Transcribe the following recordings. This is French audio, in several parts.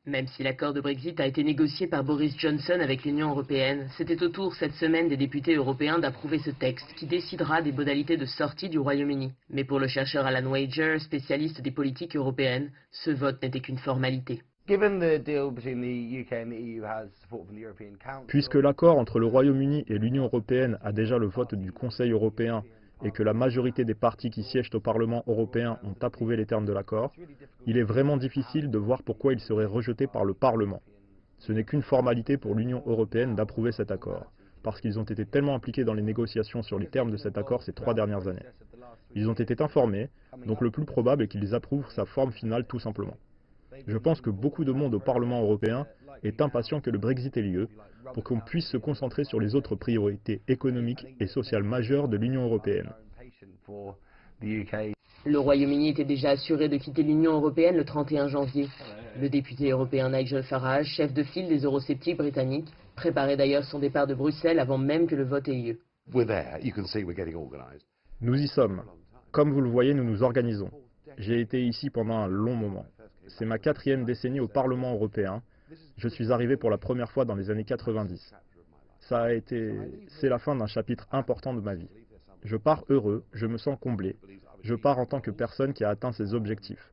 Même si l'accord de Brexit a été négocié par Boris Johnson avec l'Union européenne, c'était au tour cette semaine des députés européens d'approuver ce texte qui décidera des modalités de sortie du Royaume-Uni. Mais pour le chercheur Alan Wager, spécialiste des politiques européennes, ce vote n'était qu'une formalité. Puisque l'accord entre le Royaume-Uni et l'Union européenne a déjà le vote du Conseil européen et que la majorité des partis qui siègent au Parlement européen ont approuvé les termes de l'accord, il est vraiment difficile de voir pourquoi il serait rejeté par le Parlement. Ce n'est qu'une formalité pour l'Union européenne d'approuver cet accord, parce qu'ils ont été tellement impliqués dans les négociations sur les termes de cet accord ces 3 dernières années. Ils ont été informés, donc le plus probable est qu'ils approuvent sa forme finale tout simplement. Je pense que beaucoup de monde au Parlement européen est impatient que le Brexit ait lieu pour qu'on puisse se concentrer sur les autres priorités économiques et sociales majeures de l'Union européenne. Le Royaume-Uni était déjà assuré de quitter l'Union européenne le 31 janvier. Le député européen Nigel Farage, chef de file des eurosceptiques britanniques, préparait d'ailleurs son départ de Bruxelles avant même que le vote ait lieu. Nous y sommes. Comme vous le voyez, nous nous organisons. J'ai été ici pendant un long moment. C'est ma 4e décennie au Parlement européen. Je suis arrivé pour la première fois dans les années 90. C'est la fin d'un chapitre important de ma vie. Je pars heureux, je me sens comblé. Je pars en tant que personne qui a atteint ses objectifs.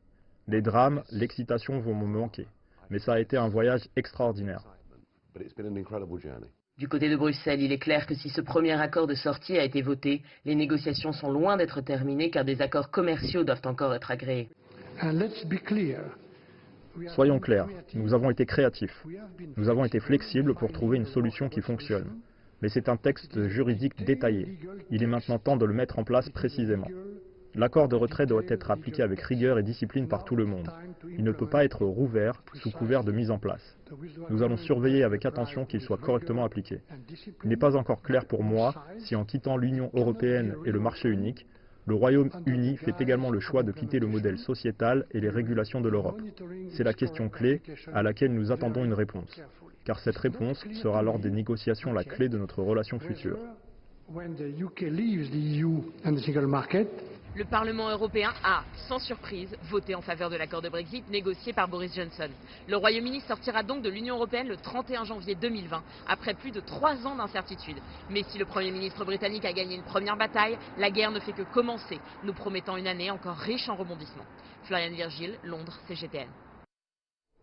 Les drames, l'excitation vont me manquer. Mais ça a été un voyage extraordinaire. Du côté de Bruxelles, il est clair que si ce premier accord de sortie a été voté, les négociations sont loin d'être terminées car des accords commerciaux doivent encore être agréés. Soyons clairs, nous avons été créatifs. Nous avons été flexibles pour trouver une solution qui fonctionne. Mais c'est un texte juridique détaillé. Il est maintenant temps de le mettre en place précisément. L'accord de retrait doit être appliqué avec rigueur et discipline par tout le monde. Il ne peut pas être rouvert sous couvert de mise en place. Nous allons surveiller avec attention qu'il soit correctement appliqué. Il n'est pas encore clair pour moi si en quittant l'Union européenne et le marché unique, le Royaume-Uni fait également le choix de quitter le modèle sociétal et les régulations de l'Europe. C'est la question clé à laquelle nous attendons une réponse, car cette réponse sera lors des négociations la clé de notre relation future. Le Parlement européen a, sans surprise, voté en faveur de l'accord de Brexit négocié par Boris Johnson. Le Royaume-Uni sortira donc de l'Union européenne le 31 janvier 2020, après plus de 3 ans d'incertitude. Mais si le Premier ministre britannique a gagné une première bataille, la guerre ne fait que commencer, nous promettant une année encore riche en rebondissements. Floriane Virgile, Londres, CGTN.